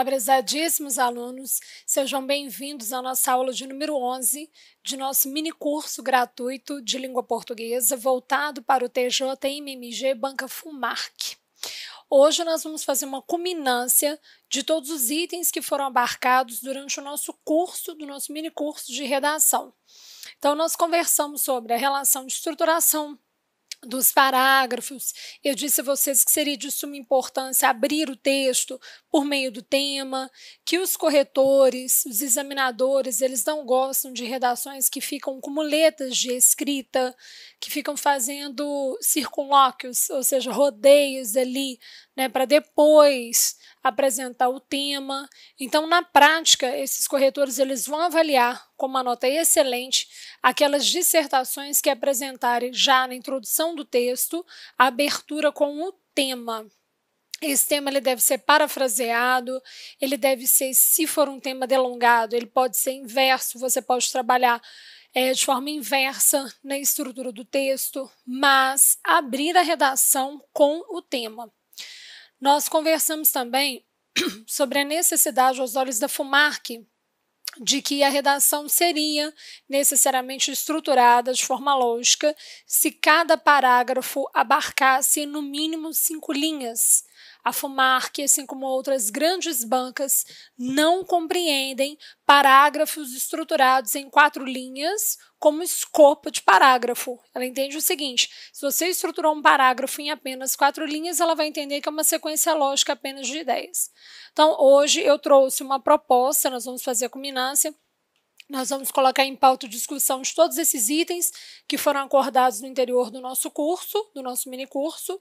Olá, prezadíssimos alunos, sejam bem-vindos à nossa aula de número 11 de nosso mini curso gratuito de língua portuguesa voltado para o TJ MMG Banca FUMARC. Hoje nós vamos fazer uma culminância de todos os itens que foram abarcados durante o nosso curso, do nosso mini curso de redação. Então, nós conversamos sobre a relação de estruturação dos parágrafos. Eu disse a vocês que seria de suma importância abrir o texto por meio do tema, que os corretores, os examinadores, eles não gostam de redações que ficam com muletas de escrita, que ficam fazendo circunlóquios, ou seja, rodeios ali, para depois apresentar o tema. Então, na prática, esses corretores eles vão avaliar com uma nota excelente aquelas dissertações que apresentarem já na introdução do texto a abertura com o tema. Esse tema ele deve ser parafraseado, ele deve ser, se for um tema delongado, ele pode ser inverso, você pode trabalhar de forma inversa na estrutura do texto, mas abrir a redação com o tema. Nós conversamos também sobre a necessidade, aos olhos da FUMARC, de que a redação seria necessariamente estruturada de forma lógica se cada parágrafo abarcasse no mínimo 5 linhas. A FUMARC, assim como outras grandes bancas, não compreendem parágrafos estruturados em 4 linhas como escopo de parágrafo. Ela entende o seguinte: se você estruturou um parágrafo em apenas 4 linhas, ela vai entender que é uma sequência lógica apenas de ideias. Então, hoje eu trouxe uma proposta, nós vamos fazer a culminância. Nós vamos colocar em pauta discussão de todos esses itens que foram acordados no interior do nosso curso, do nosso mini curso.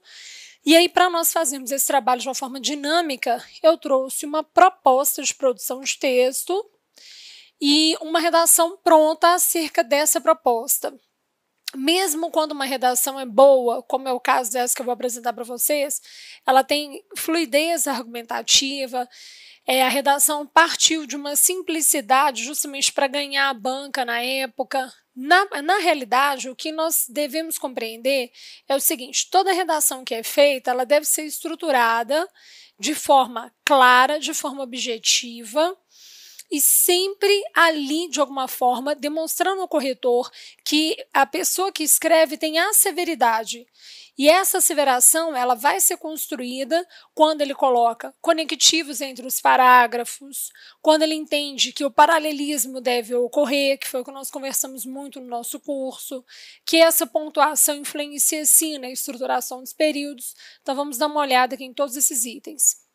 E aí, para nós fazermos esse trabalho de uma forma dinâmica, eu trouxe uma proposta de produção de texto e uma redação pronta acerca dessa proposta. Mesmo quando uma redação é boa, como é o caso dessa que eu vou apresentar para vocês, ela tem fluidez argumentativa. A redação partiu de uma simplicidade justamente para ganhar a banca na época. Na realidade, o que nós devemos compreender é o seguinte: toda redação que é feita, ela deve ser estruturada de forma clara, de forma objetiva, e sempre ali, de alguma forma, demonstrando ao corretor que a pessoa que escreve tem asseveridade. E essa asseveração ela vai ser construída quando ele coloca conectivos entre os parágrafos, quando ele entende que o paralelismo deve ocorrer, que foi o que nós conversamos muito no nosso curso, que essa pontuação influencia sim na estruturação dos períodos. Então, vamos dar uma olhada aqui em todos esses itens.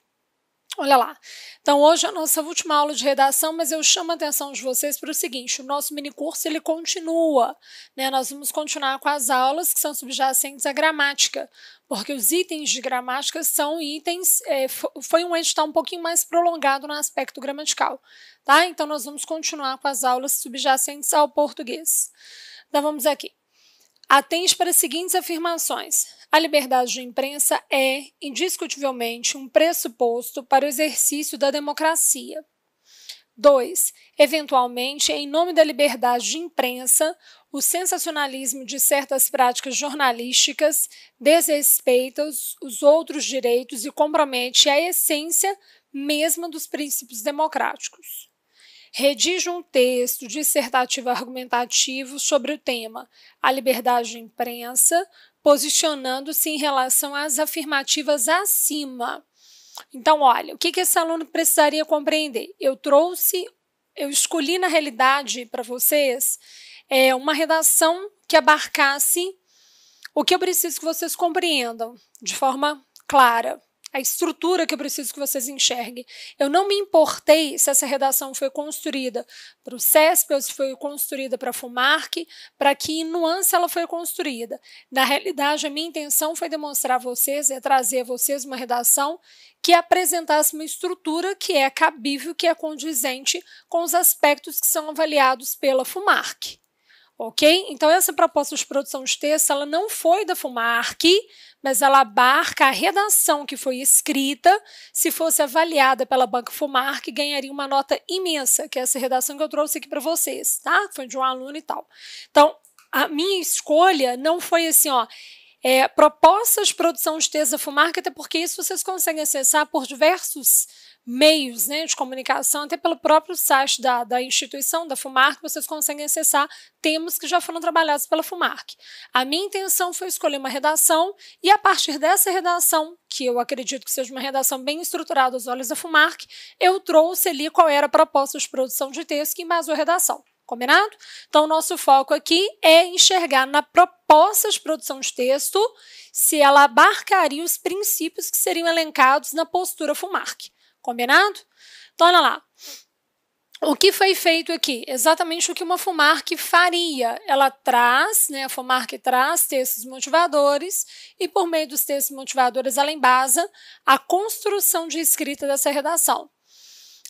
Olha lá, então hoje é a nossa última aula de redação, mas eu chamo a atenção de vocês para o seguinte: o nosso minicurso ele continua, nós vamos continuar com as aulas que são subjacentes à gramática, porque os itens de gramática são itens, foi um edital um pouquinho mais prolongado no aspecto gramatical, tá? Então nós vamos continuar com as aulas subjacentes ao português. Então vamos aqui. Atente para as seguintes afirmações. A liberdade de imprensa é, indiscutivelmente, um pressuposto para o exercício da democracia. 2. Eventualmente, em nome da liberdade de imprensa, o sensacionalismo de certas práticas jornalísticas desrespeita os outros direitos e compromete a essência mesma dos princípios democráticos. Redige um texto dissertativo argumentativo sobre o tema a liberdade de imprensa, posicionando-se em relação às afirmativas acima. Então, olha, o que esse aluno precisaria compreender? Eu escolhi na realidade para vocês uma redação que abarcasse o que eu preciso que vocês compreendam de forma clara. A estrutura que eu preciso que vocês enxerguem. Eu não me importei se essa redação foi construída para o CESP ou se foi construída para a FUMARC, para que nuance ela foi construída. Na realidade, a minha intenção foi demonstrar a vocês, trazer a vocês uma redação que apresentasse uma estrutura que é cabível, que é condizente com os aspectos que são avaliados pela FUMARC. Ok? Então, essa proposta de produção de texto ela não foi da FUMARC, mas ela abarca a redação que foi escrita. Se fosse avaliada pela Banca FUMARC, ganharia uma nota imensa, que é essa redação que eu trouxe aqui para vocês, tá? Foi de um aluno e tal. Então, a minha escolha não foi assim, propostas de produção de texto da FUMARC, até porque isso vocês conseguem acessar por diversos meios, né, de comunicação, até pelo próprio site da instituição, da FUMARC, vocês conseguem acessar temas que já foram trabalhados pela FUMARC. A minha intenção foi escolher uma redação e, a partir dessa redação, que eu acredito que seja uma redação bem estruturada aos olhos da FUMARC, eu trouxe ali qual era a proposta de produção de texto que embasou a redação. Combinado? Então, o nosso foco aqui é enxergar na proposta de produção de texto se ela abarcaria os princípios que seriam elencados na postura FUMARC. Combinado? Então, olha lá. O que foi feito aqui? Exatamente o que uma FUMARC faria. Ela traz, né, a FUMARC traz textos motivadores e, por meio dos textos motivadores, ela embasa a construção de escrita dessa redação.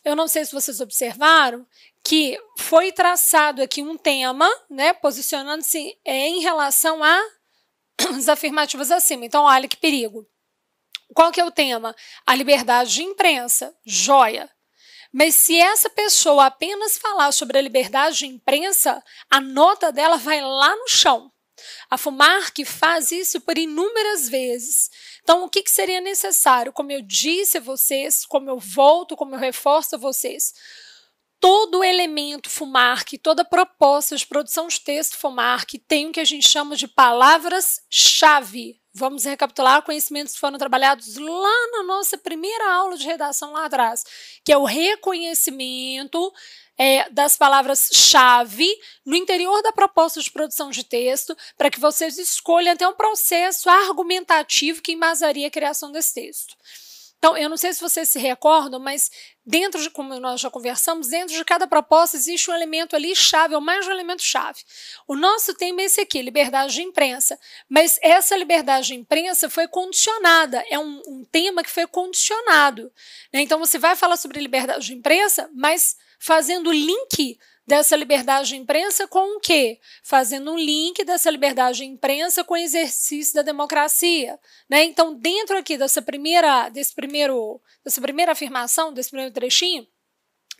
Eu não sei se vocês observaram que foi traçado aqui um tema, né, posicionando-se em relação às afirmativas acima. Então, olha que perigo. Qual que é o tema? A liberdade de imprensa. Joia. Mas se essa pessoa apenas falar sobre a liberdade de imprensa, a nota dela vai lá no chão. A FUMARC faz isso por inúmeras vezes. Então, o que seria necessário? Como eu disse a vocês, como eu reforço a vocês, todo elemento FUMARC, toda proposta de produção de texto FUMARC tem o que a gente chama de palavras-chave. Vamos recapitular conhecimentos que foram trabalhados lá na nossa primeira aula de redação lá atrás, que é o reconhecimento das palavras-chave no interior da proposta de produção de texto, para que vocês escolham até um processo argumentativo que embasaria a criação desse texto. Então, eu não sei se vocês se recordam, mas dentro de, como nós já conversamos, dentro de cada proposta existe um elemento ali chave, ou mais de um elemento chave. O nosso tema é esse aqui, liberdade de imprensa. Mas essa liberdade de imprensa foi condicionada, é um tema que foi condicionado, né? Então, você vai falar sobre liberdade de imprensa, mas fazendo link dessa liberdade de imprensa com o quê? Fazendo um link dessa liberdade de imprensa com o exercício da democracia, né? Então, dentro aqui dessa primeira afirmação, desse primeiro trechinho,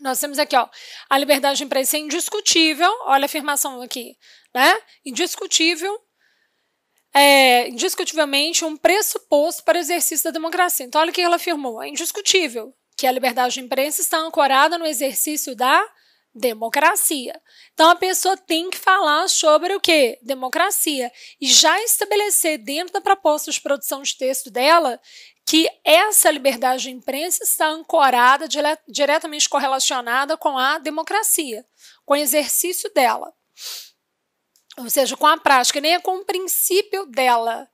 nós temos aqui, ó, a liberdade de imprensa é indiscutível, olha a afirmação aqui, né? Indiscutivelmente um pressuposto para o exercício da democracia. Então, olha o que ela afirmou, é indiscutível que a liberdade de imprensa está ancorada no exercício da democracia. Então, a pessoa tem que falar sobre o quê? Democracia. E já estabelecer dentro da proposta de produção de texto dela que essa liberdade de imprensa está ancorada, diretamente correlacionada com a democracia, com o exercício dela. Ou seja, com a prática, nem é com o princípio dela.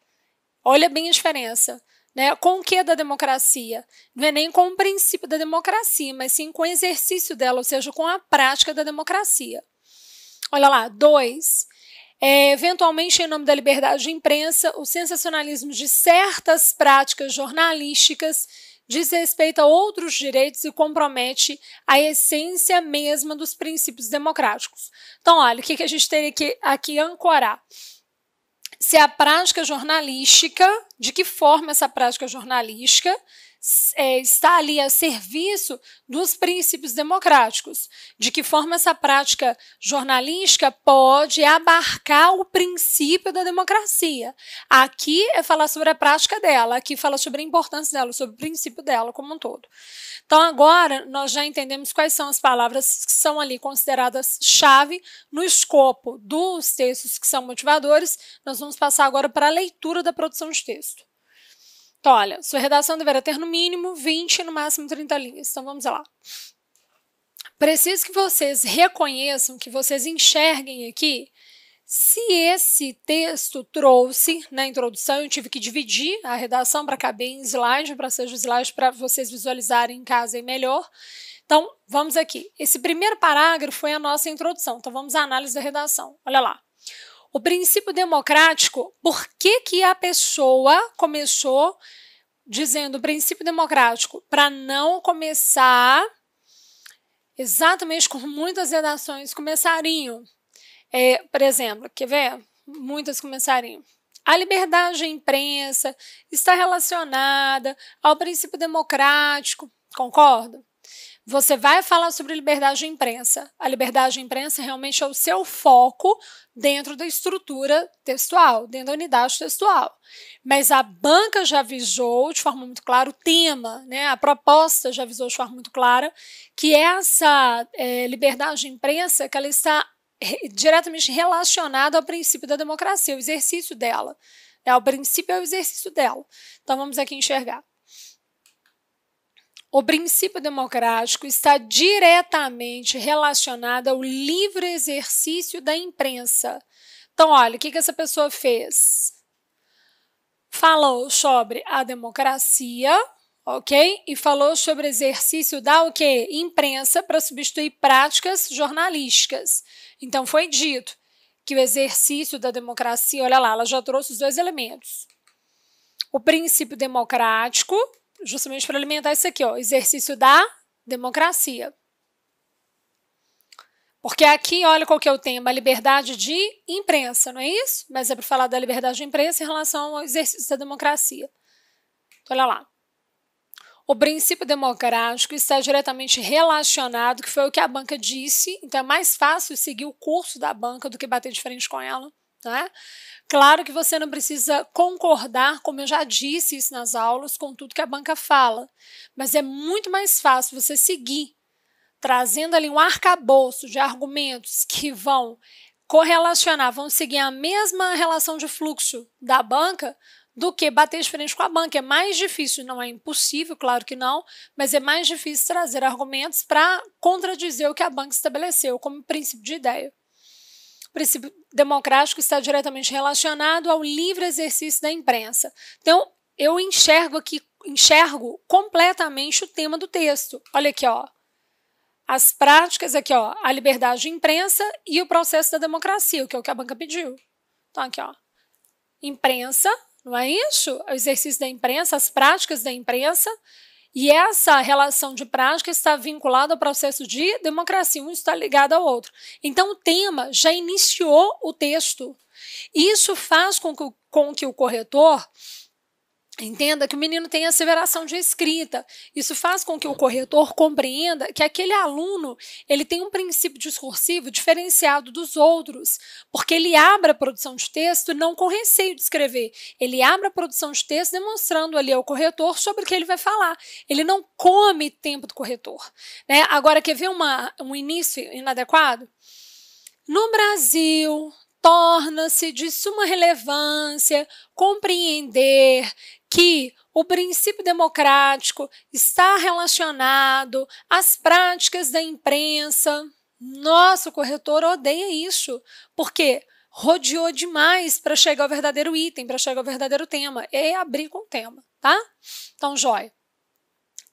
Olha bem a diferença. Né? Com o que da democracia? Não é nem com o princípio da democracia, mas sim com o exercício dela, ou seja, com a prática da democracia. Olha lá, 2. Eventualmente, em nome da liberdade de imprensa, o sensacionalismo de certas práticas jornalísticas diz respeito a outros direitos e compromete a essência mesma dos princípios democráticos. Então, olha, o que a gente teria que aqui ancorar? Se a prática jornalística, de que forma essa prática jornalística está ali a serviço dos princípios democráticos, de que forma essa prática jornalística pode abarcar o princípio da democracia. Aqui é falar sobre a prática dela, aqui fala sobre a importância dela, sobre o princípio dela como um todo. Então, agora, nós já entendemos quais são as palavras que são ali consideradas chave no escopo dos textos que são motivadores. Nós vamos passar agora para a leitura da produção de texto. Então, olha, sua redação deverá ter no mínimo 20 e no máximo 30 linhas. Então, vamos lá. Preciso que vocês reconheçam, que vocês enxerguem aqui, se esse texto trouxe, na introdução, eu tive que dividir a redação para caber em slide, para ser slide para vocês visualizarem em casa e melhor. Então, vamos aqui. Esse primeiro parágrafo foi a nossa introdução. Então, vamos à análise da redação. Olha lá. O princípio democrático, por que a pessoa começou dizendo o princípio democrático? Para não começar exatamente como muitas redações começariam. Por exemplo, quer ver? Muitas começariam. A liberdade de imprensa está relacionada ao princípio democrático, concordo? você vai falar sobre liberdade de imprensa. A liberdade de imprensa realmente é o seu foco dentro da estrutura textual, dentro da unidade textual. Mas a banca já avisou de forma muito clara o tema, né? A proposta já avisou de forma muito clara que essa liberdade de imprensa que ela está diretamente relacionada ao princípio da democracia, o exercício dela. O princípio é o exercício dela. Então vamos aqui enxergar. O princípio democrático está diretamente relacionado ao livre exercício da imprensa. Então, olha, o que essa pessoa fez? Falou sobre a democracia, ok? E falou sobre o exercício da o quê? Imprensa para substituir práticas jornalísticas. Então, foi dito que o exercício da democracia, olha lá, ela já trouxe os dois elementos. O princípio democrático, justamente para alimentar isso aqui, ó, exercício da democracia. Porque aqui, olha qual que é o tema, liberdade de imprensa, não é isso? Mas é para falar da liberdade de imprensa em relação ao exercício da democracia. Então, olha lá. O princípio democrático está diretamente relacionado, que foi o que a banca disse, então é mais fácil seguir o curso da banca do que bater de frente com ela, né? Claro que você não precisa concordar, como eu já disse isso nas aulas, com tudo que a banca fala, mas é muito mais fácil você seguir, trazendo ali um arcabouço de argumentos que vão correlacionar, vão seguir a mesma relação de fluxo da banca, do que bater de frente com a banca. É mais difícil, não é impossível, claro que não, mas é mais difícil trazer argumentos para contradizer o que a banca estabeleceu como princípio de ideia. O princípio democrático está diretamente relacionado ao livre exercício da imprensa. Então, eu enxergo completamente o tema do texto. Olha aqui, ó. As práticas aqui, ó, a liberdade de imprensa e o processo da democracia, que é o que a banca pediu. Então, aqui, ó. Imprensa, não é isso? O exercício da imprensa, as práticas da imprensa, e essa relação de prática está vinculada ao processo de democracia, um está ligado ao outro. Então, o tema já iniciou o texto. Isso faz com que o corretor entenda que o menino tem asseveração de escrita. Isso faz com que o corretor compreenda que aquele aluno ele tem um princípio discursivo diferenciado dos outros, porque ele abre a produção de texto não com receio de escrever. Ele abre a produção de texto demonstrando ali ao corretor sobre o que ele vai falar. Ele não come tempo do corretor, né? Agora, quer ver um início inadequado? No Brasil, torna-se de suma relevância compreender que o princípio democrático está relacionado às práticas da imprensa. Nossa, o corretor odeia isso, porque rodeou demais para chegar ao verdadeiro item, para chegar ao verdadeiro tema, e abrir com o tema, tá? Então, joia.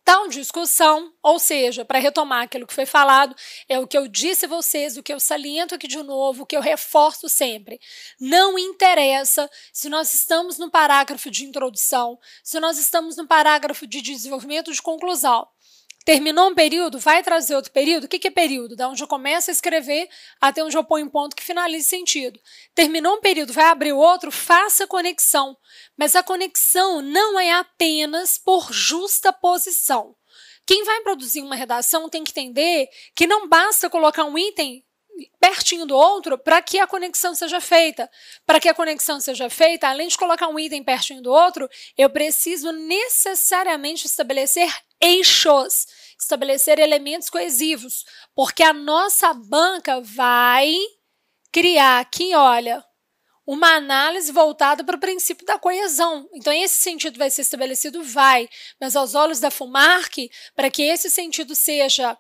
Tal discussão, ou seja, para retomar aquilo que foi falado, é o que eu disse a vocês, o que eu saliento aqui de novo, o que eu reforço sempre. Não interessa se nós estamos no parágrafo de introdução, se nós estamos no parágrafo de desenvolvimento de conclusão. Terminou um período, vai trazer outro período? O que é período? Da onde eu começo a escrever até onde eu ponho um ponto que finalize sentido. Terminou um período, vai abrir o outro? Faça conexão. Mas a conexão não é apenas por justa posição. Quem vai produzir uma redação tem que entender que não basta colocar um item pertinho do outro para que a conexão seja feita. Para que a conexão seja feita, além de colocar um item pertinho do outro, eu preciso necessariamente estabelecer eixos, estabelecer elementos coesivos, porque a nossa banca vai criar aqui, olha, uma análise voltada para o princípio da coesão. Então, esse sentido vai ser estabelecido? Vai, mas aos olhos da FUMARC, para que esse sentido seja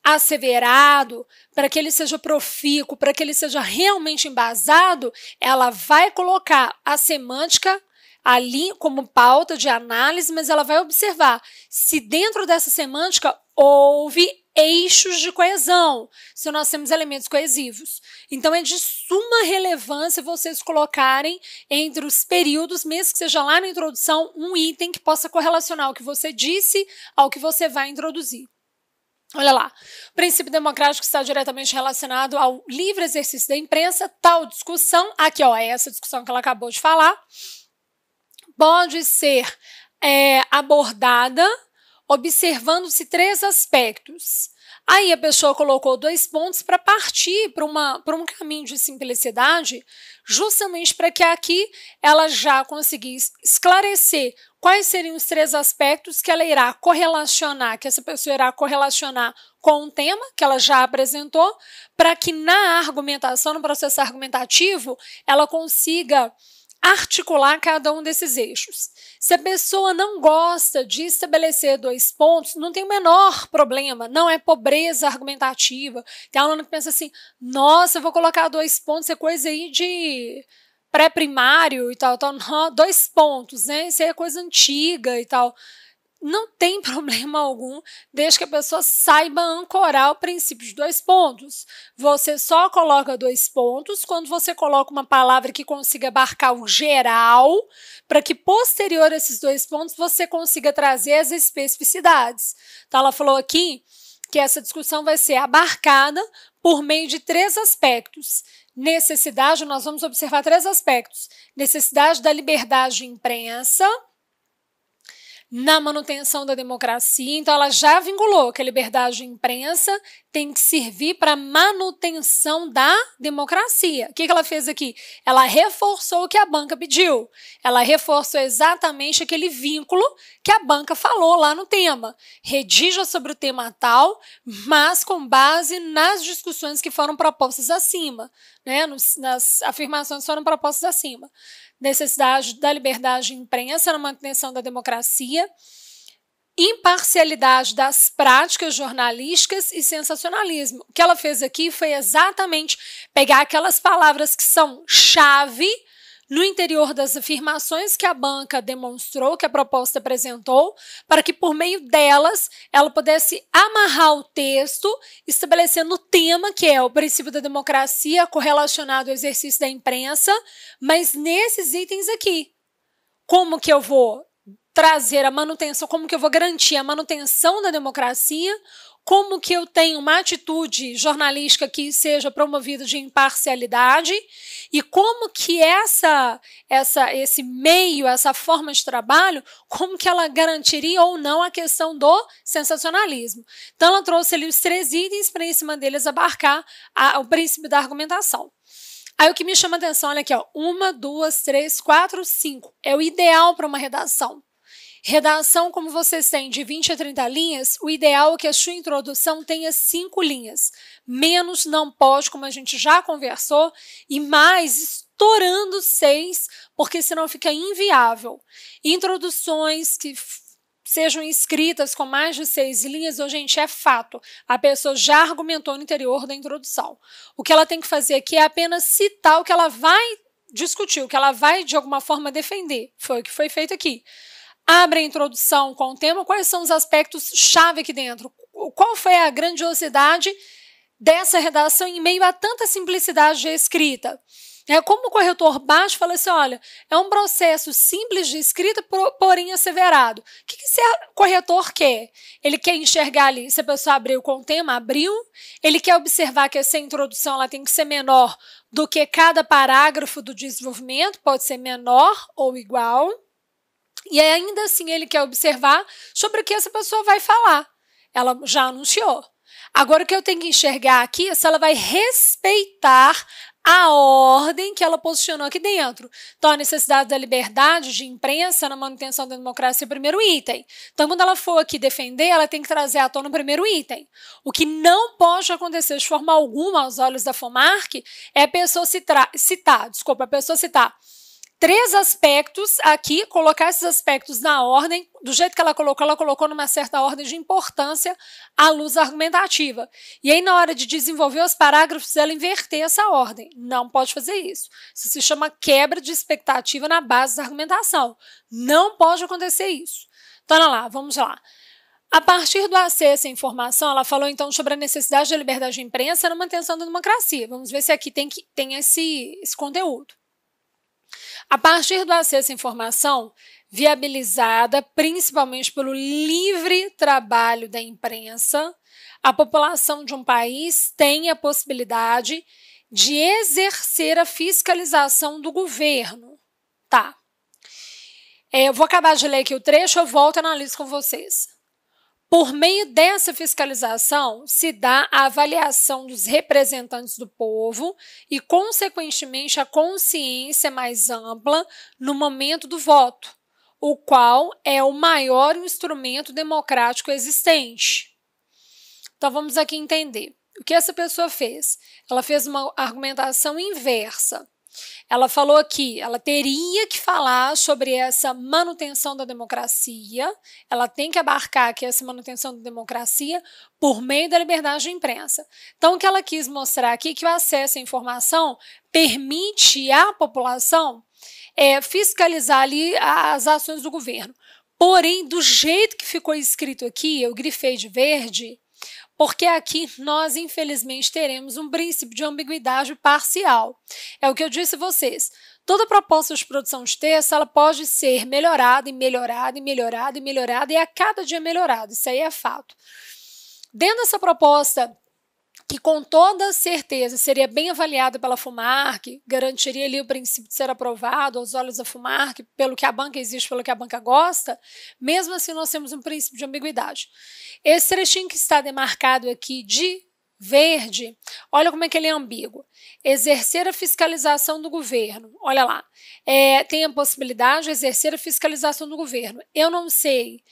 asseverado, para que ele seja profícuo, para que ele seja realmente embasado, ela vai colocar a semântica ali como pauta de análise, mas ela vai observar se dentro dessa semântica houve eixos de coesão, se nós temos elementos coesivos. Então, é de suma relevância vocês colocarem entre os períodos, mesmo que seja lá na introdução, um item que possa correlacionar o que você disse ao que você vai introduzir. Olha lá, o princípio democrático está diretamente relacionado ao livre exercício da imprensa, tal discussão, aqui ó, é essa discussão que ela acabou de falar, pode ser abordada observando-se 3 aspectos. Aí a pessoa colocou 2 pontos para partir para um caminho de simplicidade, justamente para que aqui ela já conseguisse esclarecer quais seriam os 3 aspectos que ela irá correlacionar, que essa pessoa irá correlacionar com o tema que ela já apresentou, para que na argumentação, no processo argumentativo, ela consiga articular cada um desses eixos. Se a pessoa não gosta de estabelecer 2 pontos, não tem o menor problema, não é pobreza argumentativa. Tem aluno que pensa assim, nossa, eu vou colocar 2 pontos, é coisa aí de pré-primário e tal, 2 pontos, né? Isso aí é coisa antiga e tal. Não tem problema algum, desde que a pessoa saiba ancorar o princípio de 2 pontos. Você só coloca 2 pontos quando você coloca uma palavra que consiga abarcar o geral, para que posterior a esses 2 pontos você consiga trazer as especificidades. Então, ela falou aqui que essa discussão vai ser abarcada por meio de 3 aspectos. Necessidade, nós vamos observar 3 aspectos. Necessidade da liberdade de imprensa, na manutenção da democracia. Então, ela já vinculou que a liberdade de imprensa tem que servir para a manutenção da democracia. O que ela fez aqui? Ela reforçou o que a banca pediu. Ela reforçou exatamente aquele vínculo que a banca falou lá no tema. Redija sobre o tema tal, mas com base nas discussões que foram propostas acima, né? Nas afirmações que foram propostas acima. Necessidade da liberdade de imprensa na manutenção da democracia, imparcialidade das práticas jornalísticas e sensacionalismo. O que ela fez aqui foi exatamente pegar aquelas palavras que são chave no interior das afirmações que a banca demonstrou, que a proposta apresentou, para que por meio delas ela pudesse amarrar o texto, estabelecendo o tema, que é o princípio da democracia correlacionado ao exercício da imprensa, mas nesses itens aqui. Como que eu vou trazer a manutenção, como que eu vou garantir a manutenção da democracia, como que eu tenho uma atitude jornalística que seja promovida de imparcialidade e como que esse meio, essa forma de trabalho, como que ela garantiria ou não a questão do sensacionalismo. Então, ela trouxe ali os 3 itens para, em cima deles, abarcar o princípio da argumentação. Aí, o que me chama a atenção, olha aqui, ó, 1, 2, 3, 4, 5. É o ideal para uma redação. Redação, como vocês têm, de 20 a 30 linhas, o ideal é que a sua introdução tenha 5 linhas. Menos não pode, como a gente já conversou, e mais estourando 6, porque senão fica inviável. Introduções que sejam escritas com mais de 6 linhas, hoje, gente, é fato. A pessoa já argumentou no interior da introdução. O que ela tem que fazer aqui é apenas citar o que ela vai discutir, o que ela vai, de alguma forma, defender. Foi o que foi feito aqui. Abre a introdução com o tema, quais são os aspectos-chave aqui dentro? Qual foi a grandiosidade dessa redação em meio a tanta simplicidade de escrita? Como o corretor Baixo fala assim, olha, é um processo simples de escrita, porém asseverado. O que esse corretor quer? Ele quer enxergar ali, se a pessoa abriu com o tema, abriu. Ele quer observar que essa introdução ela tem que ser menor do que cada parágrafo do desenvolvimento, pode ser menor ou igual. E ainda assim ele quer observar sobre o que essa pessoa vai falar. Ela já anunciou. Agora o que eu tenho que enxergar aqui é se ela vai respeitar a ordem que ela posicionou aqui dentro. Então, a necessidade da liberdade de imprensa na manutenção da democracia é o primeiro item. Então, quando ela for aqui defender, ela tem que trazer à tona o primeiro item. O que não pode acontecer de forma alguma aos olhos da FOMARC é a pessoa citar 3 aspectos aqui, colocar esses aspectos na ordem, do jeito que ela colocou numa certa ordem de importância à luz argumentativa. E aí, na hora de desenvolver os parágrafos, ela inverter essa ordem. Não pode fazer isso. Isso se chama quebra de expectativa na base da argumentação. Não pode acontecer isso. Então, olha lá, vamos lá. A partir do acesso à informação, ela falou então sobre a necessidade da liberdade de imprensa na manutenção da democracia. Vamos ver se aqui tem esse conteúdo. A partir do acesso à informação, viabilizada principalmente pelo livre trabalho da imprensa, a população de um país tem a possibilidade de exercer a fiscalização do governo. Tá. Eu vou acabar de ler aqui o trecho, eu volto e analiso com vocês. Por meio dessa fiscalização, se dá a avaliação dos representantes do povo e, consequentemente, a consciência mais ampla no momento do voto, o qual é o maior instrumento democrático existente. Então, vamos aqui entender. O que essa pessoa fez? Ela fez uma argumentação inversa. Ela falou aqui, ela teria que falar sobre essa manutenção da democracia, ela tem que abarcar aqui essa manutenção da democracia por meio da liberdade de imprensa. Então, o que ela quis mostrar aqui é que o acesso à informação permite à população fiscalizar ali as ações do governo. Porém, do jeito que ficou escrito aqui, eu grifei de verde, porque aqui nós, infelizmente, teremos um princípio de ambiguidade parcial. É o que eu disse a vocês. Toda proposta de produção de texto ela pode ser melhorada e melhorada e melhorada e melhorada e a cada dia melhorada. Isso aí é fato. Dentro dessa proposta, que com toda certeza seria bem avaliada pela FUNARC, garantiria ali o princípio de ser aprovado aos olhos da FUNARC, pelo que a banca existe, pelo que a banca gosta, mesmo assim nós temos um princípio de ambiguidade. Esse trechinho que está demarcado aqui de verde, olha como é que ele é ambíguo. Exercer a fiscalização do governo, olha lá, tem a possibilidade de exercer a fiscalização do governo. Eu não sei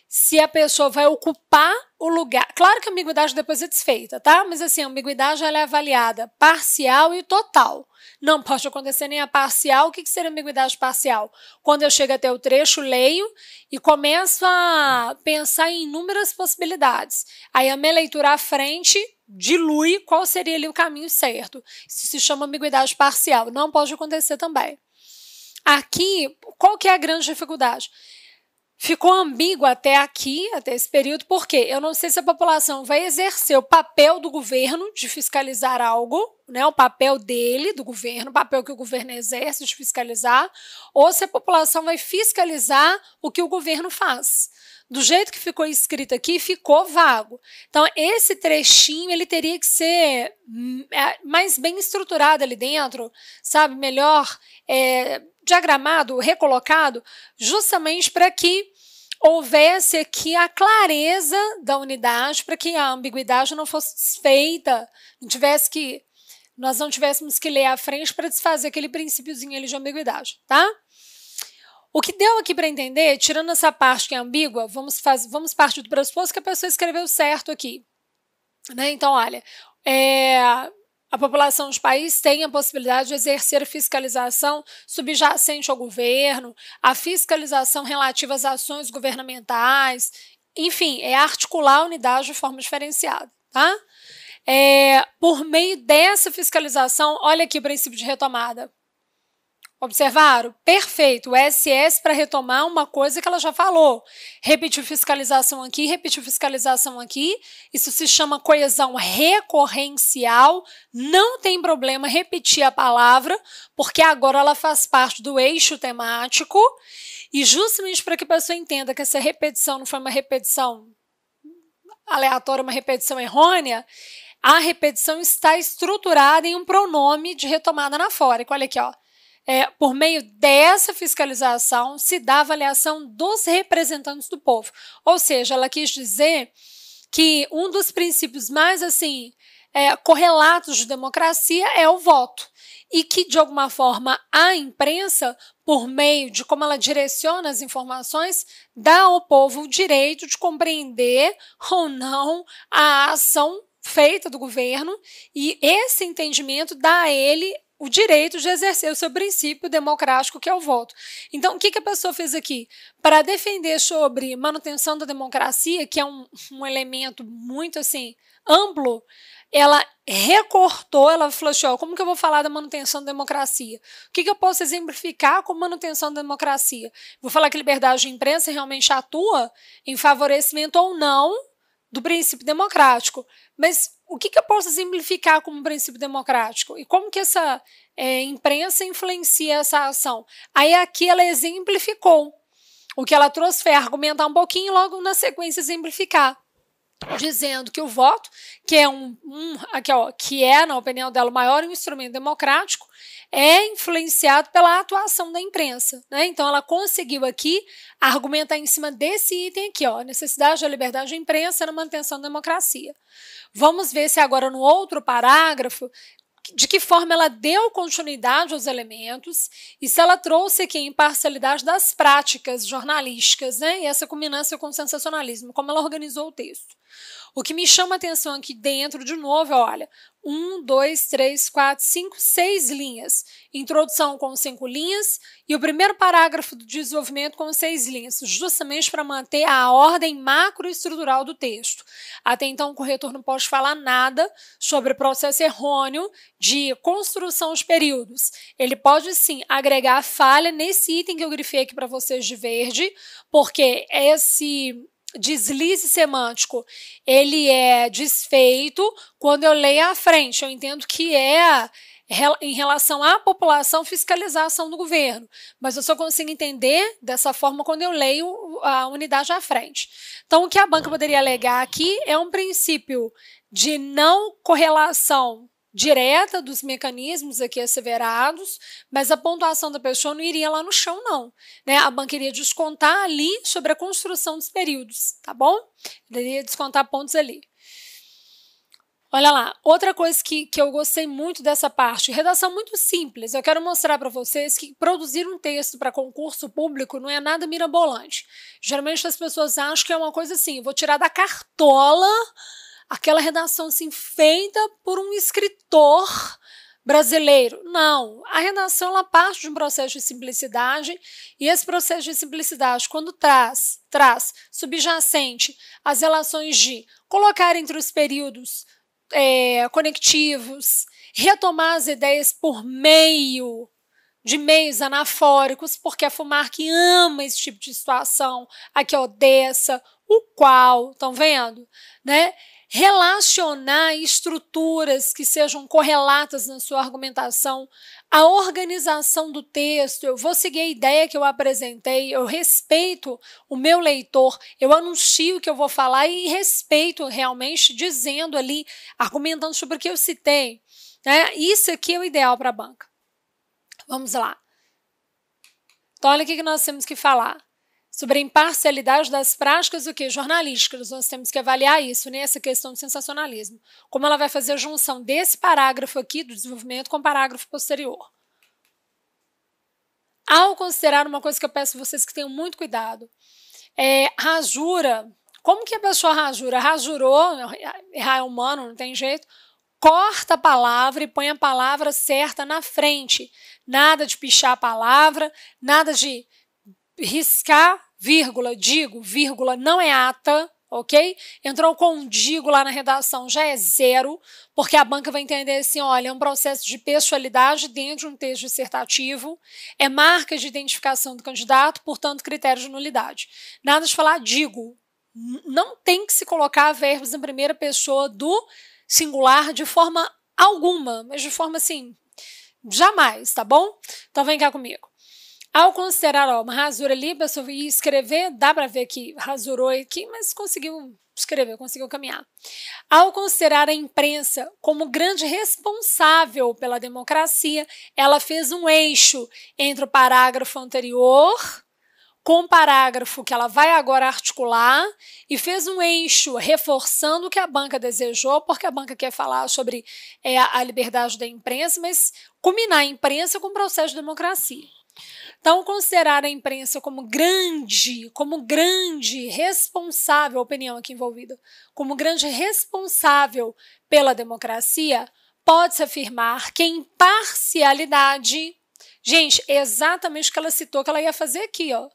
se a pessoa vai ocupar o lugar. Claro que a ambiguidade depois é desfeita, tá? Mas assim, a ambiguidade ela é avaliada parcial e total. Não pode acontecer nem a parcial. O que seria ambiguidade parcial? Quando eu chego até o trecho, leio e começo a pensar em inúmeras possibilidades. Aí a minha leitura à frente dilui qual seria ali o caminho certo. Isso se chama ambiguidade parcial. Não pode acontecer também. Aqui, qual que é a grande dificuldade? Ficou ambíguo até aqui, até esse período, porque eu não sei se a população vai exercer o papel do governo de fiscalizar algo, né, o papel dele, do governo, o papel que o governo exerce de fiscalizar, ou se a população vai fiscalizar o que o governo faz. Do jeito que ficou escrito aqui, ficou vago. Então, esse trechinho ele teria que ser mais bem estruturado ali dentro, sabe, melhor diagramado, recolocado, justamente para que houvesse aqui a clareza da unidade, para que a ambiguidade não fosse desfeita, nós não tivéssemos que ler à frente para desfazer aquele princípiozinho ali de ambiguidade, tá? O que deu aqui para entender, tirando essa parte que é ambígua, vamos partir do pressuposto que a pessoa escreveu certo aqui, né? Então, olha, a população dos países tem a possibilidade de exercer a fiscalização subjacente ao governo, a fiscalização relativa às ações governamentais, enfim, articular a unidade de forma diferenciada, tá? Por meio dessa fiscalização, olha aqui o princípio de retomada. Observaram? Perfeito. O SS para retomar uma coisa que ela já falou. Repetiu fiscalização aqui. Isso se chama coesão recorrencial. Não tem problema repetir a palavra, porque agora ela faz parte do eixo temático. E justamente para que a pessoa entenda que essa repetição não foi uma repetição aleatória, uma repetição errônea, a repetição está estruturada em um pronome de retomada anafórica. Olha aqui, ó. Por meio dessa fiscalização, se dá a avaliação dos representantes do povo. Ou seja, ela quis dizer que um dos princípios mais correlatos de democracia é o voto. E que, de alguma forma, a imprensa, por meio de como ela direciona as informações, dá ao povo o direito de compreender ou não a ação feita do governo, e esse entendimento dá a ele o direito de exercer o seu princípio democrático, que é o voto. Então, o que a pessoa fez aqui? Para defender sobre manutenção da democracia, que é um elemento muito assim amplo, ela recortou, ela falou assim, ó, como que eu vou falar da manutenção da democracia? O que eu posso exemplificar com manutenção da democracia? Vou falar que liberdade de imprensa realmente atua em favorecimento ou não do princípio democrático, mas o que eu posso exemplificar como princípio democrático? E como que essa imprensa influencia essa ação? Aí aqui ela exemplificou. O que ela trouxe foi argumentar um pouquinho e logo na sequência exemplificar. dizendo que o voto, que é que é, na opinião dela, o maior instrumento democrático, é influenciado pela atuação da imprensa, né? Então, ela conseguiu aqui argumentar em cima desse item aqui, ó, necessidade da liberdade de imprensa na manutenção da democracia. Vamos ver se agora no outro parágrafo de que forma ela deu continuidade aos elementos e se ela trouxe aqui a imparcialidade das práticas jornalísticas, né? E essa culminância com o sensacionalismo, como ela organizou o texto. O que me chama a atenção aqui dentro, de novo, olha, 1, 2, 3, 4, 5, 6 linhas. Introdução com 5 linhas e o primeiro parágrafo do desenvolvimento com 6 linhas, justamente para manter a ordem macroestrutural do texto. Até então, o corretor não pode falar nada sobre o processo errôneo de construção de períodos. Ele pode, sim, agregar falha nesse item que eu grifei aqui para vocês de verde, porque esse deslize semântico, ele é desfeito quando eu leio à frente. Eu entendo que é em relação à população fiscalizar a ação do governo, mas eu só consigo entender dessa forma quando eu leio a unidade à frente. Então, o que a banca poderia alegar aqui é um princípio de não correlação direta dos mecanismos aqui asseverados, mas a pontuação da pessoa não iria lá no chão, não, né? A banca iria descontar ali sobre a construção dos períodos, tá bom? Iria descontar pontos ali. Olha lá, outra coisa que eu gostei muito dessa parte, redação muito simples. Eu quero mostrar para vocês que produzir um texto para concurso público não é nada mirabolante. Geralmente as pessoas acham que é uma coisa assim, vou tirar da cartola aquela redação assim, feita por um escritor brasileiro. Não, a redação ela parte de um processo de simplicidade e esse processo de simplicidade, quando traz subjacente as relações de colocar entre os períodos conectivos, retomar as ideias por meio de meios anafóricos, porque a FUMARC ama esse tipo de situação, aqui ó, dessa, o qual, estão vendo? Né? Relacionar estruturas que sejam correlatas na sua argumentação, a organização do texto, eu vou seguir a ideia que eu apresentei, eu respeito o meu leitor, eu anuncio o que eu vou falar e respeito realmente dizendo ali, argumentando sobre o que eu citei. Né? Isso aqui é o ideal para a banca. Vamos lá. Então, olha o que nós temos que falar. Sobre a imparcialidade das práticas jornalísticas, nós temos que avaliar isso, né? Essa questão do sensacionalismo. Como ela vai fazer a junção desse parágrafo aqui do desenvolvimento com o parágrafo posterior. Ao considerar uma coisa que eu peço a vocês que tenham muito cuidado, rasura. Como que a pessoa rasura? Rasurou, errar é humano, não tem jeito. Corta a palavra e põe a palavra certa na frente. Nada de pichar a palavra, nada de riscar, vírgula, digo, vírgula, não é ata, ok? Entrou com digo lá na redação, já é 0, porque a banca vai entender assim, olha, é um processo de pessoalidade dentro de um texto dissertativo, é marca de identificação do candidato, portanto, critério de nulidade. Nada de falar digo, não tem que se colocar verbos em primeira pessoa do singular de forma alguma, mas de forma assim, jamais, tá bom? Então vem cá comigo. Ao considerar uma rasura ali, a pessoa ia escrever, dá para ver que rasurou aqui, mas conseguiu escrever, conseguiu caminhar. Ao considerar a imprensa como grande responsável pela democracia, ela fez um eixo entre o parágrafo anterior com o parágrafo que ela vai agora articular e fez um eixo reforçando o que a banca desejou, porque a banca quer falar sobre a liberdade da imprensa, mas combinar a imprensa com o processo de democracia. Então, considerar a imprensa como grande responsável, a opinião aqui envolvida, como grande responsável pela democracia, pode-se afirmar que a imparcialidade, gente, é exatamente o que ela citou que ela ia fazer aqui, ó.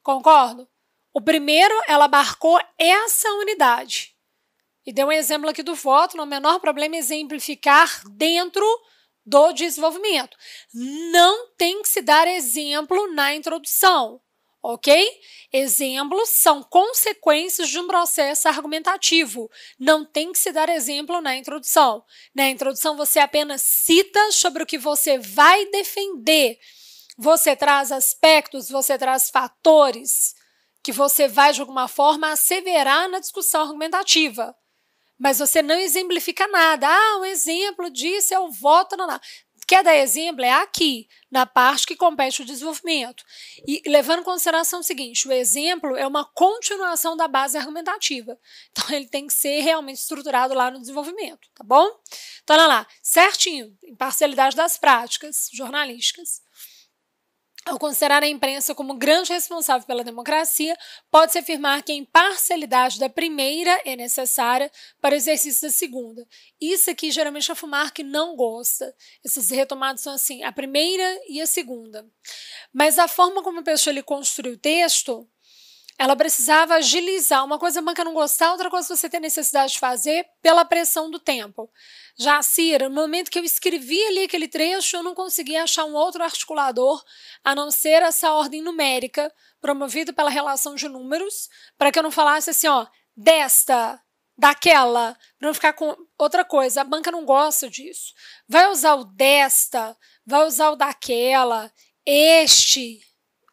Concordo? O primeiro, ela abarcou essa unidade. E deu um exemplo aqui do voto, no menor problema exemplificar dentro do desenvolvimento. Não tem que se dar exemplo na introdução, ok? Exemplos são consequências de um processo argumentativo. Não tem que se dar exemplo na introdução. Na introdução você apenas cita sobre o que você vai defender. Você traz aspectos, você traz fatores que você vai, de alguma forma, asseverar na discussão argumentativa. Mas você não exemplifica nada. Um exemplo disso é o voto. Não. Quer dar exemplo? É aqui, na parte que compete o desenvolvimento. E levando em consideração o seguinte, o exemplo é uma continuação da base argumentativa. Então, ele tem que ser realmente estruturado lá no desenvolvimento, tá bom? Então, olha lá, certinho, imparcialidade das práticas jornalísticas. Ao considerar a imprensa como grande responsável pela democracia, pode-se afirmar que a imparcialidade da primeira é necessária para o exercício da segunda. Isso aqui, geralmente, a FUMARC não gosta. Esses retomados são assim, a primeira e a segunda. Mas a forma como a pessoa ele construiu o texto, ela precisava agilizar. Uma coisa a banca não gostar, outra coisa você tem necessidade de fazer pela pressão do tempo. Já, Cira, no momento que eu escrevi ali aquele trecho, eu não conseguia achar um outro articulador a não ser essa ordem numérica promovida pela relação de números, para que eu não falasse assim, ó, desta, daquela, para não ficar com outra coisa. A banca não gosta disso. Vai usar o desta, vai usar o daquela, este.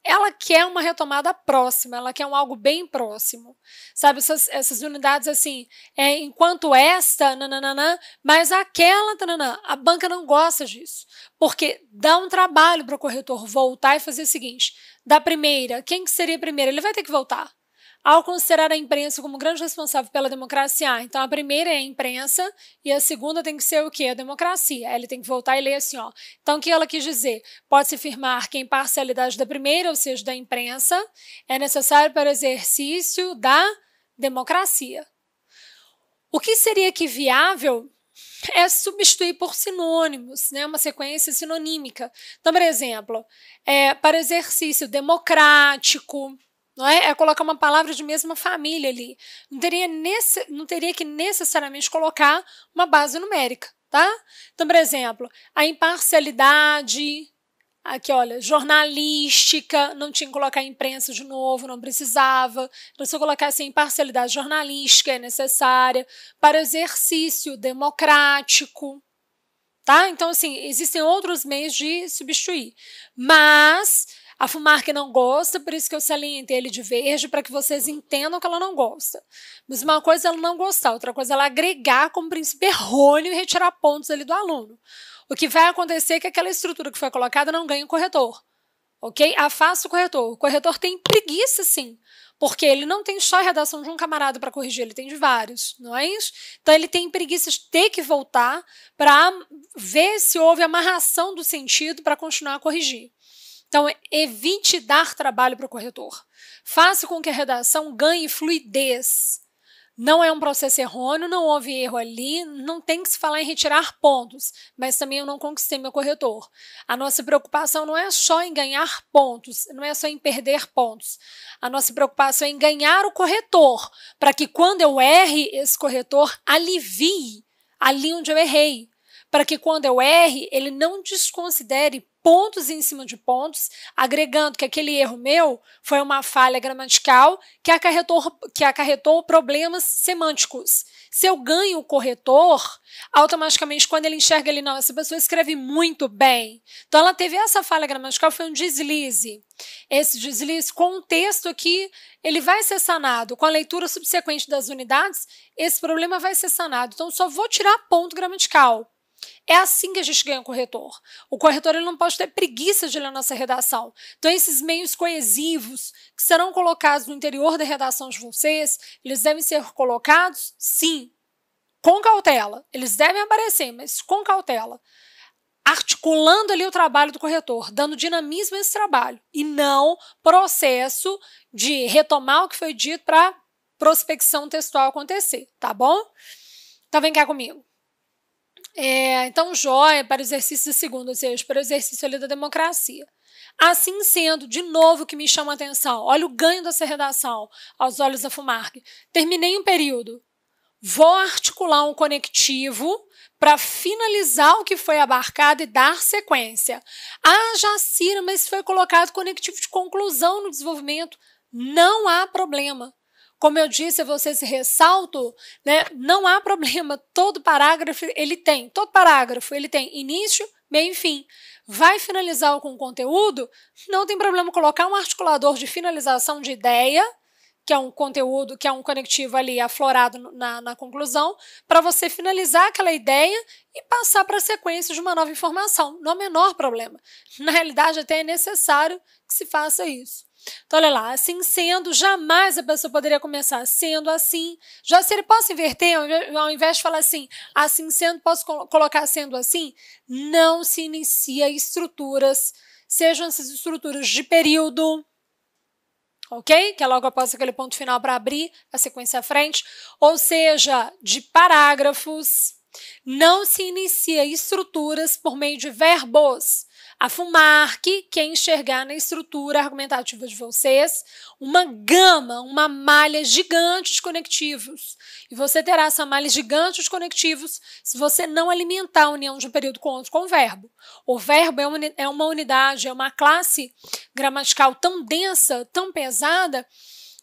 Ela quer uma retomada próxima, ela quer algo bem próximo. Sabe, essas unidades assim, enquanto esta, nananana, mas aquela, tananã, a banca não gosta disso. Porque dá um trabalho para o corretor voltar e fazer o seguinte, da primeira, quem que seria a primeira? Ele vai ter que voltar. Ao considerar a imprensa como grande responsável pela democracia, então a primeira é a imprensa e a segunda tem que ser o quê? A democracia. Ele tem que voltar e ler assim, ó. Então, o que ela quis dizer? Pode-se afirmar que a imparcialidade da primeira, ou seja, da imprensa, é necessária para o exercício da democracia. O que seria aqui viável é substituir por sinônimos, né? Uma sequência sinonímica. Então, por exemplo, para exercício democrático, não é? Colocar uma palavra de mesma família ali. Não teria que necessariamente colocar uma base numérica, tá? Então, por exemplo, a imparcialidade, aqui, olha, jornalística, não tinha que colocar imprensa de novo, não precisava. Então, se eu colocasse a imparcialidade jornalística, é necessária. Para exercício democrático, tá? Então, assim, existem outros meios de substituir. Mas a FUMARC não gosta, por isso que eu salientei ele de verde, para que vocês entendam que ela não gosta. Mas uma coisa é ela não gostar, outra coisa é ela agregar como princípio errôneo e retirar pontos ali do aluno. O que vai acontecer é que aquela estrutura que foi colocada não ganha o corretor. Ok? Afasta o corretor. O corretor tem preguiça, sim, porque ele não tem só a redação de um camarada para corrigir, ele tem de vários, não é isso? Então, ele tem preguiça de ter que voltar para ver se houve amarração do sentido para continuar a corrigir. Então, evite dar trabalho para o corretor. Faça com que a redação ganhe fluidez. Não é um processo errôneo, não houve erro ali, não tem que se falar em retirar pontos, mas também eu não conquistei meu corretor. A nossa preocupação não é só em ganhar pontos, não é só em perder pontos. A nossa preocupação é em ganhar o corretor, para que quando eu erre, esse corretor alivie ali onde eu errei. Para que quando eu erre, ele não desconsidere pontos em cima de pontos, agregando que aquele erro meu foi uma falha gramatical que acarretou problemas semânticos. Se eu ganho o corretor, automaticamente, quando ele enxerga ali, não, essa pessoa escreve muito bem. Então, ela teve essa falha gramatical, foi um deslize. Esse deslize, com o texto aqui, ele vai ser sanado. Com a leitura subsequente das unidades, esse problema vai ser sanado. Então, só vou tirar ponto gramatical. É assim que a gente ganha o corretor. O corretor ele não pode ter preguiça de ler a nossa redação. Então, esses meios coesivos que serão colocados no interior da redação de vocês, eles devem ser colocados, sim, com cautela. Eles devem aparecer, mas com cautela. Articulando ali o trabalho do corretor, dando dinamismo a esse trabalho. E não processo de retomar o que foi dito para prospecção textual acontecer, tá bom? Então, vem cá comigo. Então, joia para o exercício da segunda, ou seja, para o exercício ali da democracia. Assim sendo, de novo, o que me chama a atenção, olha o ganho dessa redação aos olhos da FUMARC. Terminei um período, vou articular um conectivo para finalizar o que foi abarcado e dar sequência. Jacira, mas foi colocado conectivo de conclusão no desenvolvimento. Não há problema. Como eu disse a vocês, ressalto, né, não há problema, todo parágrafo ele tem início, meio e fim. Vai finalizar com conteúdo, não tem problema colocar um articulador de finalização de ideia que é um conteúdo, que é um conectivo ali aflorado na conclusão, para você finalizar aquela ideia e passar para a sequência de uma nova informação. Não há menor problema. Na realidade, até é necessário que se faça isso. Então, olha lá, assim sendo, jamais a pessoa poderia começar sendo assim. Já se ele possa inverter, ao invés de falar assim sendo, posso colocar sendo assim, não se inicia estruturas, sejam essas estruturas de período, ok? Que é logo após aquele ponto final para abrir a sequência à frente, ou seja, de parágrafos. Não se inicia estruturas por meio de verbos. A FUMARC quer enxergar na estrutura argumentativa de vocês uma gama, uma malha gigante de conectivos. E você terá essa malha gigante de conectivos se você não alimentar a união de um período com outro com o verbo. O verbo é uma unidade, é uma classe gramatical tão densa, tão pesada,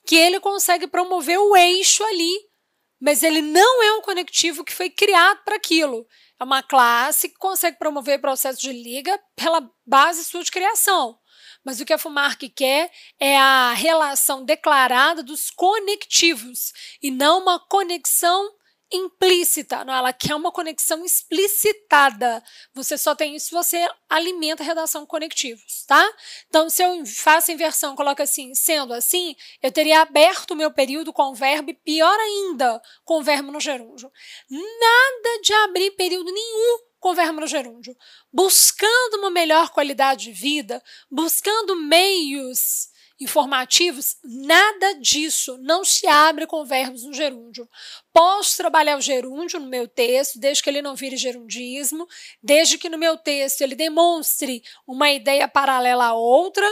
que ele consegue promover o eixo ali, mas ele não é um conectivo que foi criado para aquilo. É uma classe que consegue promover processo de liga pela base sua de criação. Mas o que a FUMARC quer é a relação declarada dos conectivos e não uma conexão implícita. Não, ela quer uma conexão explicitada. Você só tem isso se você alimenta a redação com conectivos, tá? Então, se eu faço a inversão, coloco assim, sendo assim, eu teria aberto o meu período com o verbo e, pior ainda, com o verbo no gerúndio. Nada de abrir período nenhum com o verbo no gerúndio. Buscando uma melhor qualidade de vida, buscando meios informativos, nada disso, não se abre com verbos no gerúndio. Posso trabalhar o gerúndio no meu texto, desde que ele não vire gerundismo, desde que no meu texto ele demonstre uma ideia paralela a outra,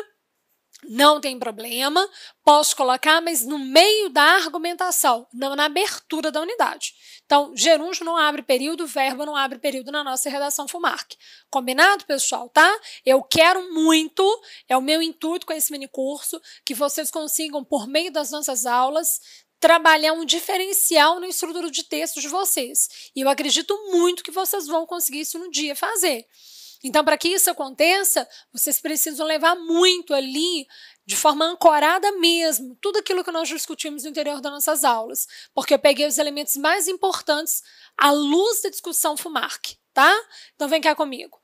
não tem problema, posso colocar, mas no meio da argumentação, não na abertura da unidade. Então, gerúndio não abre período, verbo não abre período na nossa redação FUMARC. Combinado, pessoal, tá? Eu quero muito, é o meu intuito com esse minicurso, que vocês consigam, por meio das nossas aulas, trabalhar um diferencial na estrutura de texto de vocês. E eu acredito muito que vocês vão conseguir isso no dia fazer. Então, para que isso aconteça, vocês precisam levar muito ali, de forma ancorada mesmo, tudo aquilo que nós discutimos no interior das nossas aulas, porque eu peguei os elementos mais importantes à luz da discussão FUMARC, tá? Então, vem cá comigo.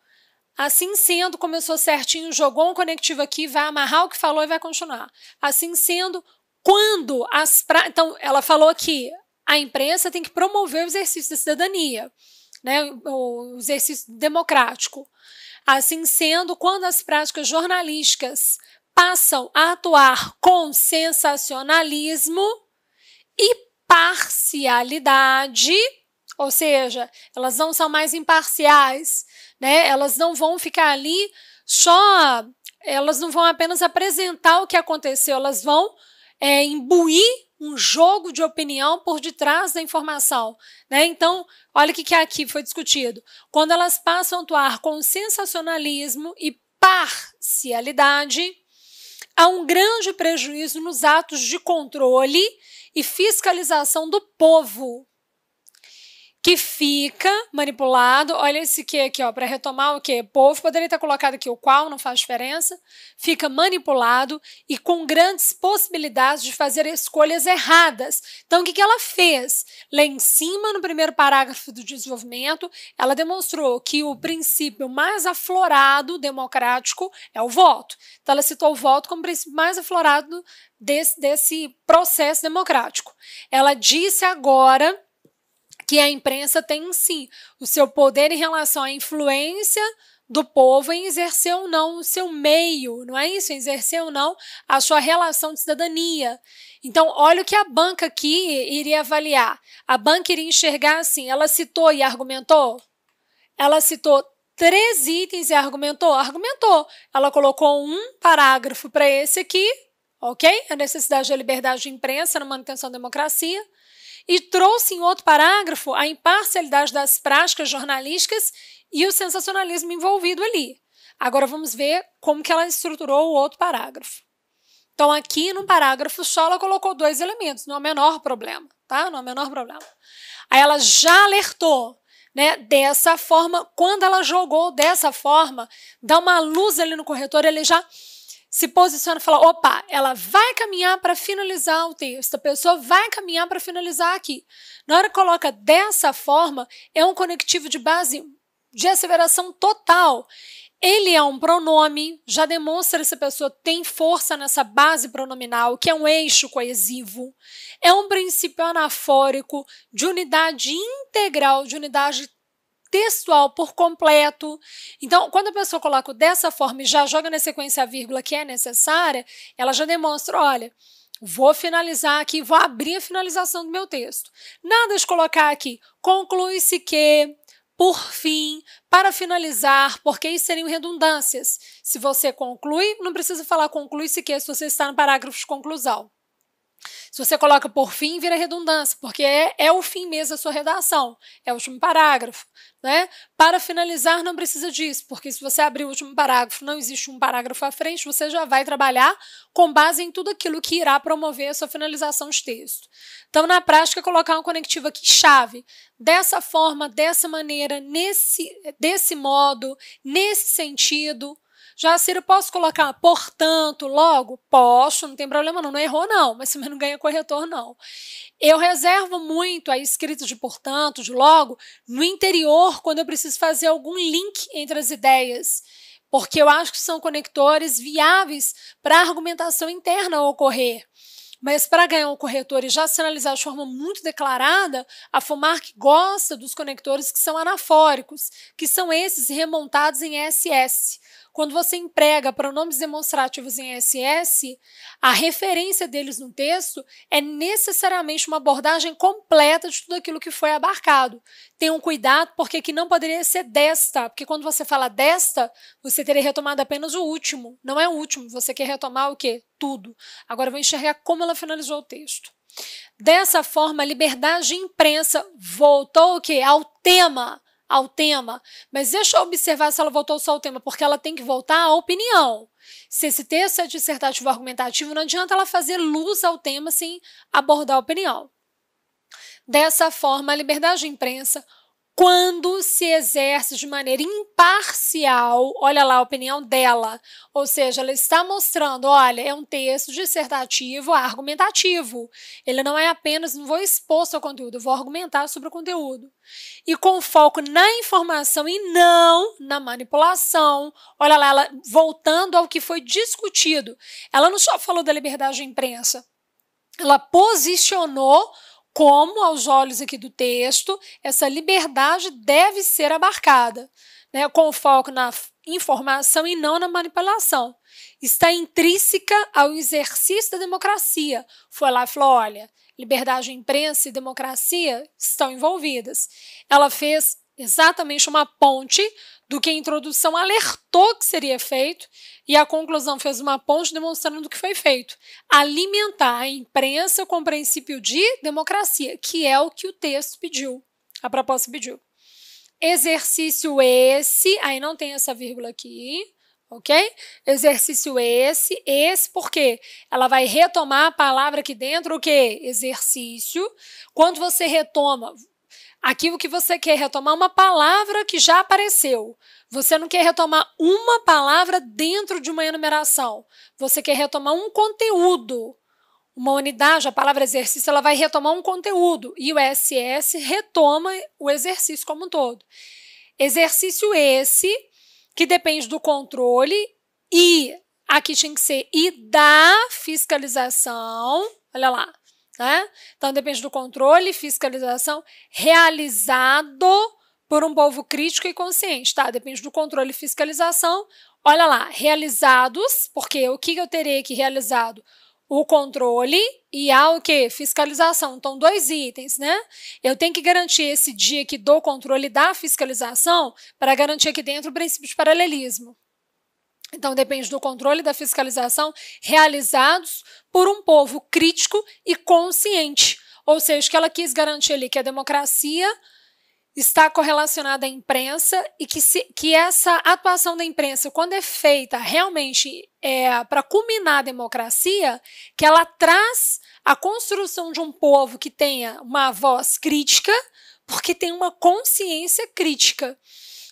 Assim sendo, começou certinho, jogou um conectivo aqui, vai amarrar o que falou e vai continuar. Assim sendo, quando as... Então, ela falou que a imprensa tem que promover o exercício da cidadania, né, o exercício democrático. Assim sendo, quando as práticas jornalísticas passam a atuar com sensacionalismo e parcialidade, ou seja, elas não são mais imparciais, né? Elas não vão ficar ali elas não vão apenas apresentar o que aconteceu, elas vão imbuir um jogo de opinião por detrás da informação, né? Então, olha o que aqui foi discutido. Quando elas passam a atuar com sensacionalismo e parcialidade, há um grande prejuízo nos atos de controle e fiscalização do povo, que fica manipulado. Olha esse que aqui, ó, para retomar o que? Povo, poderia estar colocado aqui o qual, não faz diferença. Fica manipulado e com grandes possibilidades de fazer escolhas erradas. Então, o que ela fez? Lá em cima, no primeiro parágrafo do desenvolvimento, ela demonstrou que o princípio mais aflorado democrático é o voto. Então, ela citou o voto como o princípio mais aflorado desse processo democrático. Ela disse agora que a imprensa tem em si o seu poder em relação à influência do povo em exercer ou não o seu meio, não é isso? Em exercer ou não a sua relação de cidadania. Então, olha o que a banca aqui iria avaliar. A banca iria enxergar assim, ela citou e argumentou? Ela citou 3 itens e argumentou? Argumentou. Ela colocou um parágrafo para esse aqui, ok? A necessidade da liberdade de imprensa na manutenção da democracia. E trouxe em outro parágrafo a imparcialidade das práticas jornalísticas e o sensacionalismo envolvido ali. Agora vamos ver como que ela estruturou o outro parágrafo. Então aqui no parágrafo só ela colocou 2 elementos, não há menor problema, tá? Não há menor problema. Aí ela já alertou, né, dessa forma, quando ela jogou dessa forma, dá uma luz ali no corretor, ele já se posiciona e fala, opa, ela vai caminhar para finalizar o texto, a pessoa vai caminhar para finalizar aqui. Na hora que coloca dessa forma, é um conectivo de base de asseveração total. Ele é um pronome, já demonstra se a pessoa tem força nessa base pronominal, que é um eixo coesivo. É um princípio anafórico de unidade integral, de unidade textual por completo. Então, quando a pessoa coloca dessa forma e já joga na sequência a vírgula que é necessária, ela já demonstra, olha, vou finalizar aqui, vou abrir a finalização do meu texto. Nada de colocar aqui, conclui-se que, por fim, para finalizar, porque isso seriam redundâncias. Se você conclui, não precisa falar conclui-se que se você está no parágrafo de conclusão. Se você coloca por fim, vira redundância, porque é o fim mesmo da sua redação, é o último parágrafo, né? Para finalizar, não precisa disso, porque se você abrir o último parágrafo, não existe um parágrafo à frente, você já vai trabalhar com base em tudo aquilo que irá promover a sua finalização de texto. Então, na prática, colocar um conectivo aqui chave, dessa forma, dessa maneira, desse modo, nesse sentido. Já, Ciro, posso colocar portanto, logo? Posso, não tem problema não errou não, mas também não ganha corretor não. Eu reservo muito a escrita de portanto, de logo, no interior, quando eu preciso fazer algum link entre as ideias, porque eu acho que são conectores viáveis para a argumentação interna ocorrer. Mas para ganhar um corretor e já sinalizar de forma muito declarada, a FUMARC gosta dos conectores que são anafóricos, que são esses remontados em SS. Quando você emprega pronomes demonstrativos em SS, a referência deles no texto é necessariamente uma abordagem completa de tudo aquilo que foi abarcado. Tenham cuidado, porque aqui não poderia ser desta, porque quando você fala desta, você teria retomado apenas o último. Não é o último, você quer retomar o quê? Tudo. Agora eu vou enxergar como ela finalizou o texto. Dessa forma, a liberdade de imprensa voltou o quê? Ao tema. Mas deixa eu observar se ela voltou só ao tema, porque ela tem que voltar à opinião. Se esse texto é dissertativo argumentativo, não adianta ela fazer luz ao tema sem abordar a opinião. Dessa forma, a liberdade de imprensa, quando se exerce de maneira imparcial, olha lá a opinião dela, ou seja, ela está mostrando, olha, é um texto dissertativo argumentativo. Ele não é apenas, não vou expor seu conteúdo, eu vou argumentar sobre o conteúdo. E com foco na informação e não na manipulação. Olha lá, ela voltando ao que foi discutido. Ela não só falou da liberdade de imprensa, ela posicionou como, aos olhos aqui do texto, essa liberdade deve ser abarcada, né, com foco na informação e não na manipulação. Está intrínseca ao exercício da democracia. Foi lá e falou, olha, liberdade de imprensa e democracia estão envolvidas. Ela fez exatamente uma ponte do que a introdução alertou que seria feito e a conclusão fez uma ponte demonstrando o que foi feito. Alimentar a imprensa com o princípio de democracia, que é o que o texto pediu, a proposta pediu. Exercício esse, aí não tem essa vírgula aqui, ok? Exercício esse porque ela vai retomar a palavra aqui dentro, o quê? Exercício. Quando você retoma aquilo que você quer retomar, uma palavra que já apareceu. Você não quer retomar uma palavra dentro de uma enumeração. Você quer retomar um conteúdo. Uma unidade, a palavra exercício, ela vai retomar um conteúdo. E o SS retoma o exercício como um todo. Exercício esse que depende do controle e aqui tinha que ser e da fiscalização. Olha lá. Né? Então, depende do controle e fiscalização realizado por um povo crítico e consciente. Tá? Depende do controle e fiscalização. Olha lá, realizados, porque o que eu terei aqui realizado? O controle e a o quê? Fiscalização. Então, dois itens, né? Eu tenho que garantir esse dia aqui do controle e da fiscalização para garantir aqui dentro o princípio de paralelismo. Então, depende do controle e da fiscalização realizados por um povo crítico e consciente. Ou seja, que ela quis garantir ali que a democracia está correlacionada à imprensa e que essa atuação da imprensa, quando é feita realmente para culminar a democracia, que ela traz a construção de um povo que tenha uma voz crítica, porque tem uma consciência crítica.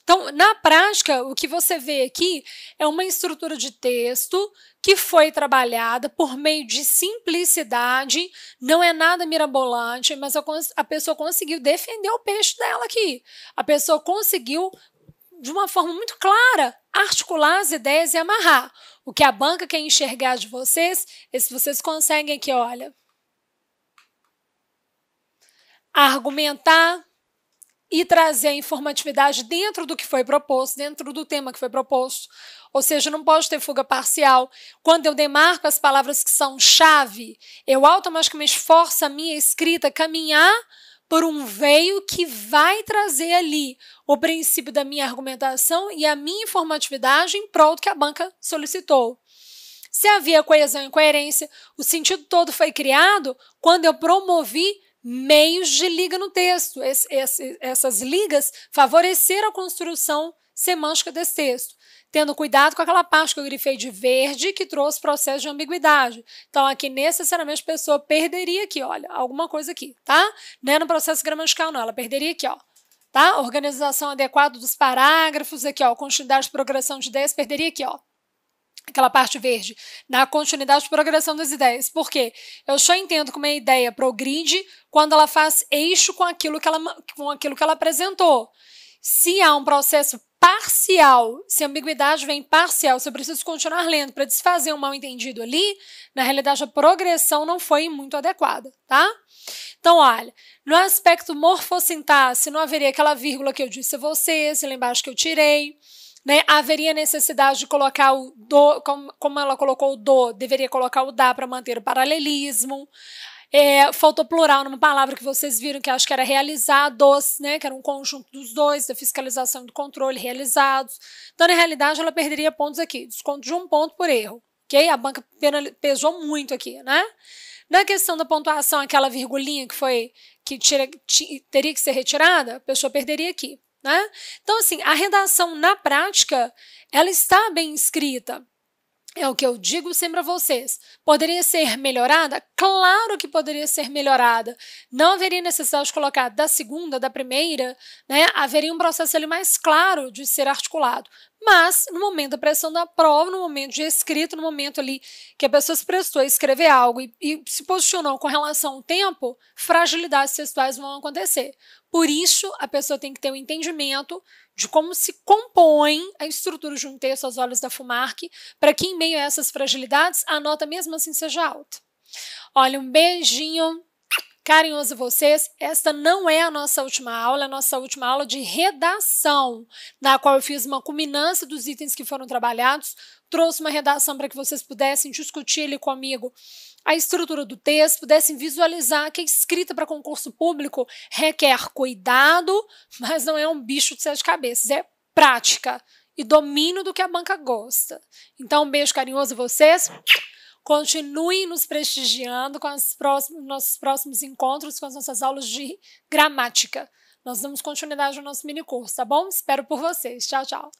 Então, na prática, o que você vê aqui é uma estrutura de texto que foi trabalhada por meio de simplicidade, não é nada mirabolante, mas a pessoa conseguiu defender o peixe dela aqui. A pessoa conseguiu, de uma forma muito clara, articular as ideias e amarrar. O que a banca quer enxergar de vocês é se vocês conseguem aqui, olha, argumentar e trazer a informatividade dentro do que foi proposto, dentro do tema que foi proposto. Ou seja, não pode ter fuga parcial. Quando eu demarco as palavras que são chave, eu automaticamente forço a minha escrita a caminhar por um veio que vai trazer ali o princípio da minha argumentação e a minha informatividade em prol do que a banca solicitou. Se havia coesão e coerência, o sentido todo foi criado quando eu promovi meios de liga no texto. Essas ligas favoreceram a construção semântica desse texto, tendo cuidado com aquela parte que eu grifei de verde, que trouxe processo de ambiguidade. Então, aqui, necessariamente, a pessoa perderia aqui, olha, alguma coisa aqui, tá? Não é no processo gramatical, não, ela perderia aqui, ó. Tá? Organização adequada dos parágrafos, aqui, ó, continuidade de progressão de ideias, perderia aqui, ó. Aquela parte verde, na continuidade de progressão das ideias. Por quê? Eu só entendo que uma ideia progride quando ela faz eixo com aquilo que ela apresentou. Se há um processo parcial, se a ambiguidade vem parcial, se eu preciso continuar lendo para desfazer um mal-entendido ali, na realidade a progressão não foi muito adequada, tá? Então, olha, no aspecto morfossintaxe, não haveria aquela vírgula que eu disse a vocês, lá embaixo que eu tirei. Né, haveria necessidade de colocar o do, como ela colocou o do, deveria colocar o da para manter o paralelismo. Faltou plural numa palavra que vocês viram que acho que era realizados, né, que era um conjunto dos dois, da fiscalização e do controle realizados. Então, na realidade, ela perderia pontos aqui, desconto de 1 ponto por erro. Okay? A banca pesou muito aqui, né? Na questão da pontuação, aquela virgulinha que teria que ser retirada, a pessoa perderia aqui. Né? Então, assim, a redação na prática, ela está bem escrita. É o que eu digo sempre a vocês. Poderia ser melhorada? Claro que poderia ser melhorada. Não haveria necessidade de colocar da segunda, da primeira, né? Haveria um processo ali mais claro de ser articulado. Mas, no momento da pressão da prova, no momento de escrito, no momento ali que a pessoa se prestou a escrever algo e se posicionou com relação ao tempo, fragilidades textuais vão acontecer. Por isso, a pessoa tem que ter um entendimento de como se compõe a estrutura de um texto aos olhos da FUMARC, para que, em meio a essas fragilidades, a nota mesmo assim seja alta. Olha, um beijinho carinhoso a vocês. Esta não é a nossa última aula, é a nossa última aula de redação, na qual eu fiz uma culminância dos itens que foram trabalhados, trouxe uma redação para que vocês pudessem discutir ali comigo a estrutura do texto, pudessem visualizar que a escrita para concurso público requer cuidado, mas não é um bicho de 7 cabeças, é prática e domínio do que a banca gosta. Então, um beijo carinhoso a vocês. Continuem nos prestigiando com nossos próximos encontros, com as nossas aulas de gramática. Nós damos continuidade ao nosso mini curso, tá bom? Espero por vocês. Tchau, tchau.